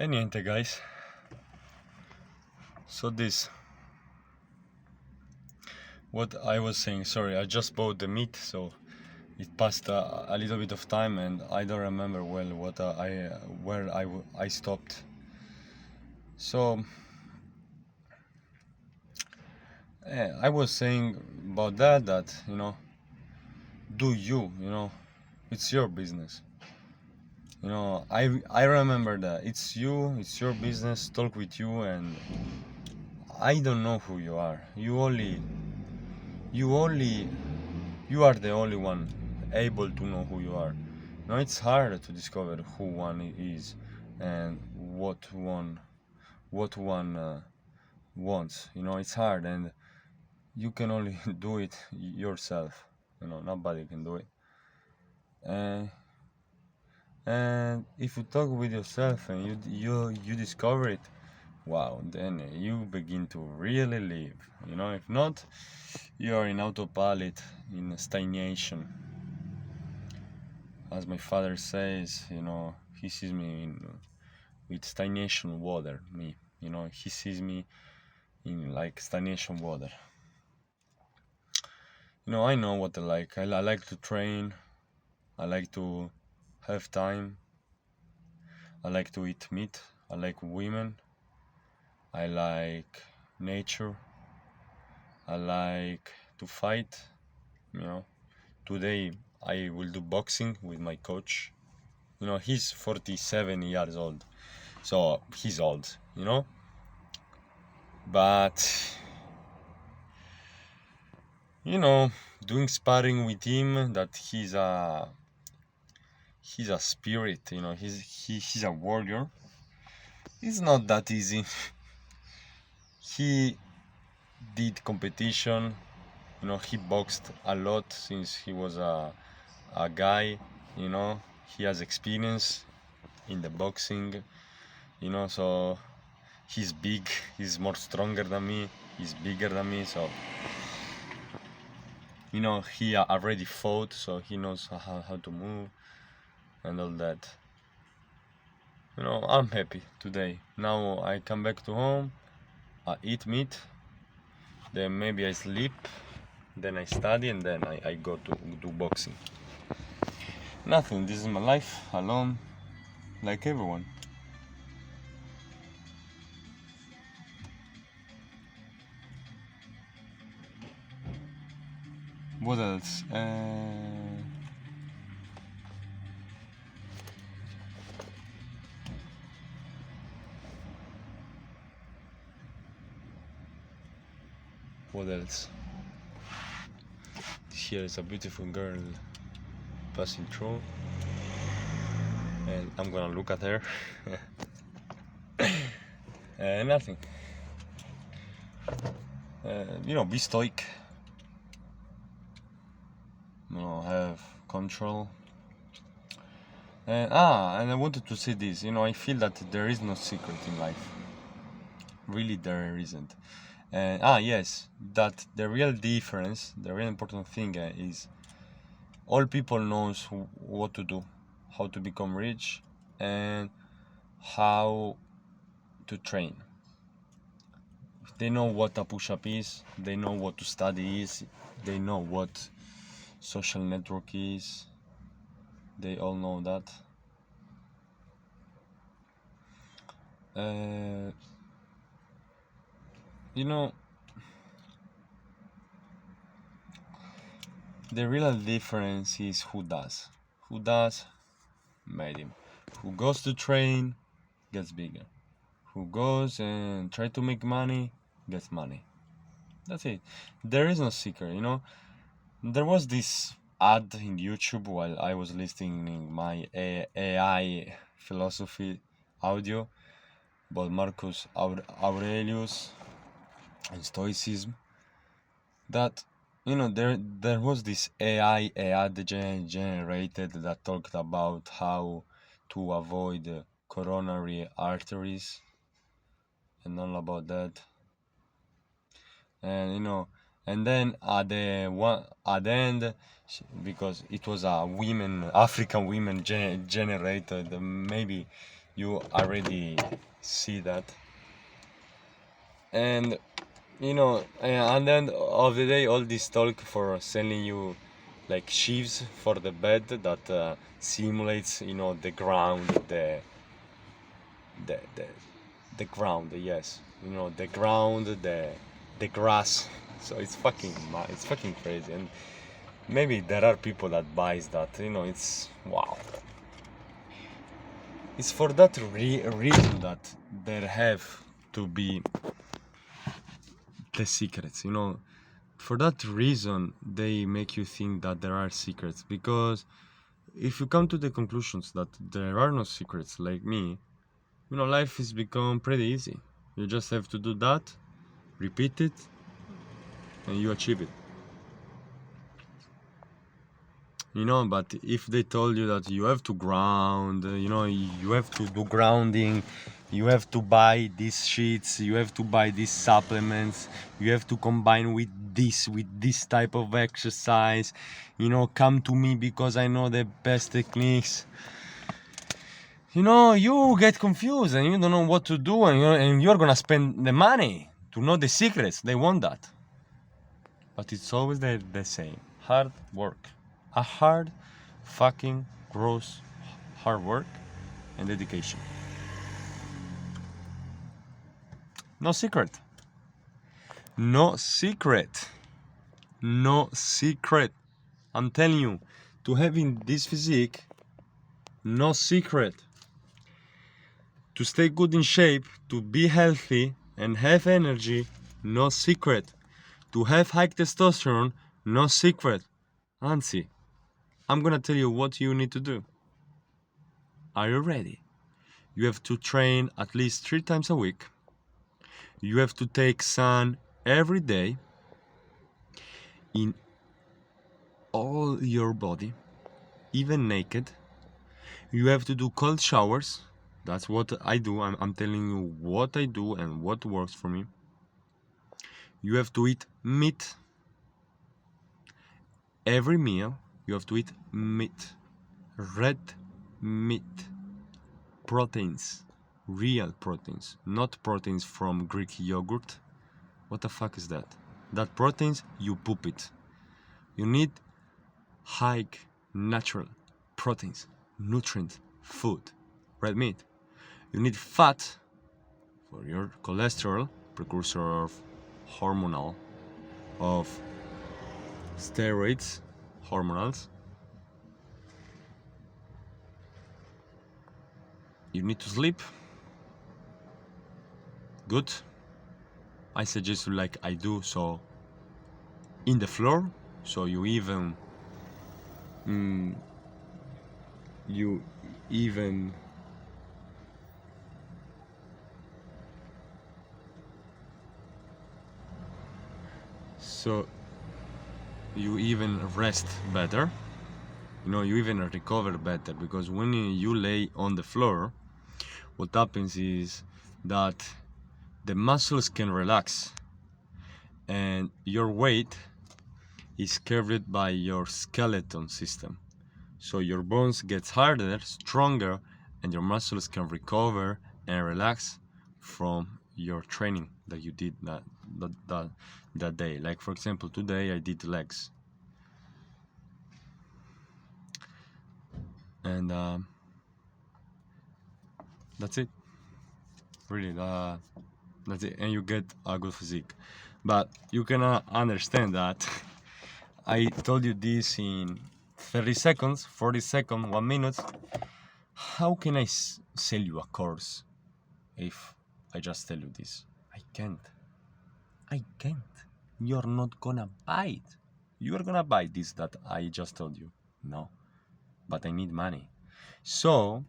E niente, guys. So what I was saying. Sorry, I just bought the meat, so it passed a little bit of time, and I don't remember well what where I stopped. So I was saying about that do it's your business. I remember that it's your business. Talk with you, and I don't know who you are. You only you are the only one able to know who you are. Now it's hard to discover who one is and what one wants. It's hard, and you can only do it yourself. Nobody can do it. And and if you talk with yourself and you discover it, wow, then you begin to really live. If not, you are in autopilot, in stagnation. As my father says, he sees me with stagnation water. He sees me in like stagnation water. I know what I like. I like to train. I like to have time. I like to eat meat. I like women. I like nature. I like to fight. You know, Today I will do boxing with my coach. He's 47 years old, so he's old. But doing sparring with him, that he's a spirit. He's a warrior. It's not that easy. He did competition. He boxed a lot since he was a guy. He has experience in the boxing. So he's big. He's more stronger than me. He's bigger than me. So he already fought, so he knows how to move and all that. I'm happy today. Now I come back to home, I eat meat, then maybe I sleep, then I study, and then I go to do boxing. Nothing. This is my life, alone, like everyone. What else? What else? Here is a beautiful girl passing through, and I'm gonna look at her. Nothing. Be stoic. Have control. And I wanted to say this. I feel that there is no secret in life. Really, there isn't. Yes, that the real difference, the real important thing is all people knows what to do, how to become rich, and how to train. They know what a push-up is. They know what to study is. They know what social network is. They all know that. The real difference is who does. Who does, made him. Who goes to train, gets bigger. Who goes and try to make money, gets money. That's it. There is no secret, There was this ad in YouTube while I was listening my AI philosophy audio about Marcus Aurelius and Stoicism. That there was this AI ad generated that talked about how to avoid coronary arteries and all about that. And and then at the end, because it was a African women generated, maybe You already see that. And at the end of the day, all this talk for selling you like sheaves for the bed that simulates, the ground, the the the ground, yes, the ground, the grass. So it's fucking crazy. And maybe there are people that buys that. It's wow. It's for that reason that there have to be the secrets. For that reason they make you think that there are secrets, because if you come to the conclusions that there are no secrets, like me, life has become pretty easy. You just have to do that, repeat it, and you achieve it. But if they told you that you have to ground, you have to do grounding, you have to buy these sheets, you have to buy these supplements, you have to combine with this type of exercise, come to me because I know the best techniques. You get confused and you don't know what to do, and you're gonna spend the money to know the secrets. They want that. But it's always the same. Hard work. A hard fucking gross hard work and dedication. No secret. No secret. No secret. I'm telling you, to having this physique, no secret. To stay good in shape, to be healthy and have energy, no secret. To have high testosterone, no secret. Anzi, I'm gonna tell you what you need to do. Are you ready? You have to train at least 3 times a week. You have to take sun every day in all your body, even naked. You have to do cold showers. That's what I do. I'm telling you what I do and what works for me. You have to eat meat every meal. You have to eat meat, red meat, proteins, real proteins, not proteins from Greek yogurt. What the fuck is that? That proteins, you poop it. You need high natural proteins, nutrient food, red meat. You need fat for your cholesterol, precursor of hormonal, of steroids, hormonals. You need to sleep good. I suggest you like I do, so in the floor, so you even you even so you even rest better. You even recover better, because when you lay on the floor, what happens is that the muscles can relax and your weight is carried by your skeleton system. So your bones gets harder, stronger, and your muscles can recover and relax from your training that you did that day. Like for example, today I did legs, and that's it. Really, that's it, and you get a good physique. But you cannot understand that I told you this in 30 seconds, 40 seconds, 1 minute. How can I sell you a course if I just tell you this? I can't. I can't. You're not gonna buy it. You're gonna buy this that I just told you. No. But I need money. So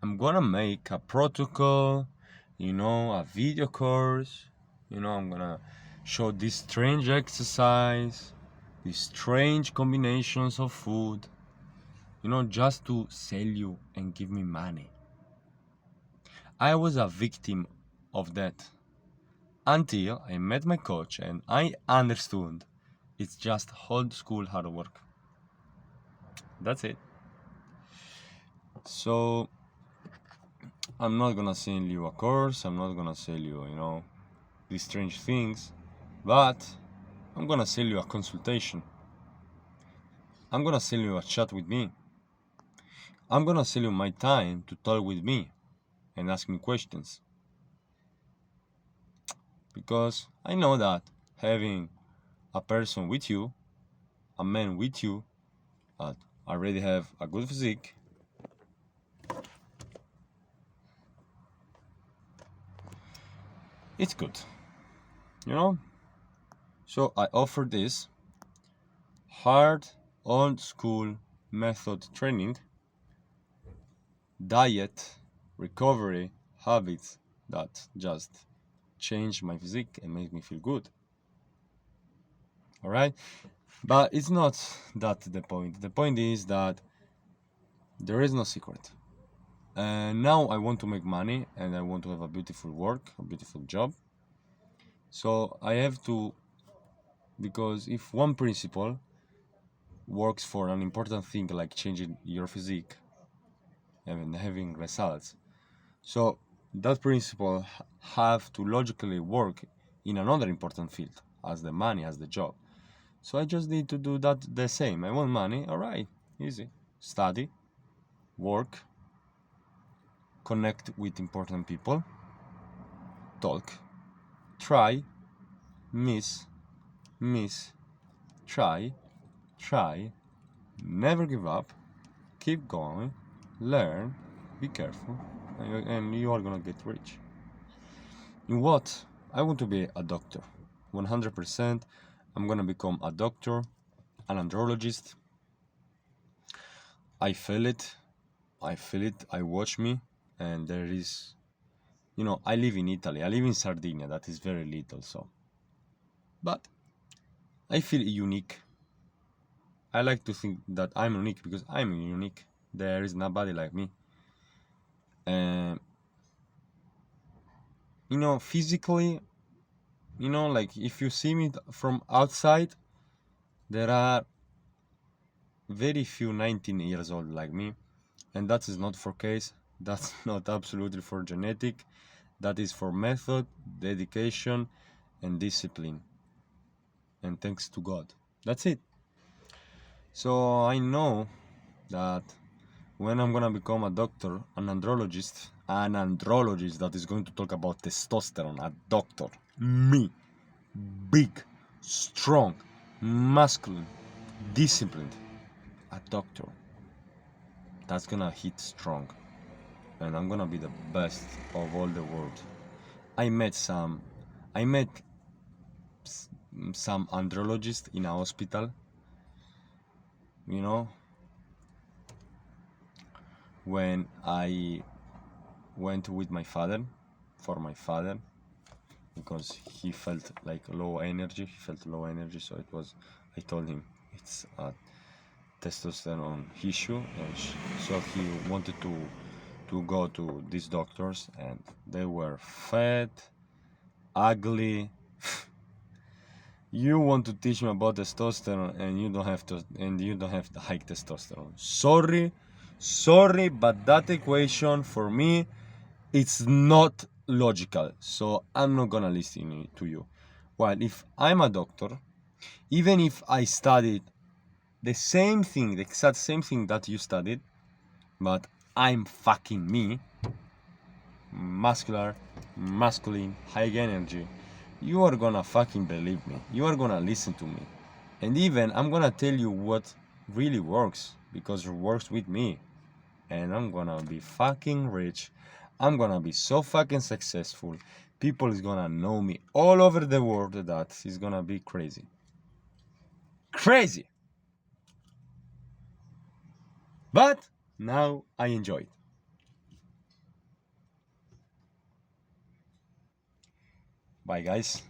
I'm gonna make a protocol, a video course. I'm gonna show this strange exercise, these strange combinations of food, just to sell you and give me money. I was a victim of that until I met my coach and I understood it's just old school hard work. That's it. So I'm not gonna sell you a course, I'm not gonna sell you, these strange things, but I'm gonna sell you a consultation. I'm gonna sell you a chat with me. I'm gonna sell you my time to talk with me and ask me questions. Because I know that having a person with you, a man with you, that already have a good physique, it's good, you know? So I offer this hard, old school method training, diet, recovery, habits that just change my physique and make me feel good. Alright? But it's not that the point. The point is that there is no secret. And now I want to make money and I want to have a beautiful work, a beautiful job. So I have to, because if one principle works for an important thing like changing your physique and having results, so that principle have to logically work in another important field as the money, as the job. So I just need to do that the same. I want money, alright, easy. Study, work, connect with important people, talk, try, miss, try, never give up, keep going, learn, be careful, and you are gonna get rich. In what? I want to be a doctor. 100%. I'm gonna become a doctor, an andrologist. I feel it. I watch me, and there is, I live in Italy. I live in Sardinia. That is very little, so. But I feel unique. I like to think that I'm unique because I'm unique. There is nobody like me. And physically, like if you see me from outside, there are very few 19 years old like me, and that is not for case. That's not absolutely for genetic. That is for method, dedication, and discipline. And thanks to God. That's it. So I know that when I'm gonna become a doctor, an andrologist that is going to talk about testosterone, a doctor, me, big, strong, masculine, disciplined, a doctor, that's gonna hit strong, and I'm gonna be the best of all the world. I met some, I met some andrologists in a hospital, you know, when I went with my father, for my father, because he felt like low energy. He felt low energy, so I told him it's a testosterone issue, and so he wanted to go to these doctors, and they were fat, ugly. You want to teach me about testosterone, and you don't have the high testosterone. Sorry, but that equation for me, it's not logical. So I'm not gonna listen to you. While if I'm a doctor, even if I studied the same thing, the exact same thing that you studied, but I'm fucking me, muscular, masculine, high energy, you are gonna fucking believe me. You are gonna listen to me. And even I'm gonna tell you what really works, because it works with me. And I'm gonna be fucking rich. I'm gonna be so fucking successful. People is gonna know me all over the world. That is gonna be crazy. Crazy! But now I enjoy it. Bye guys.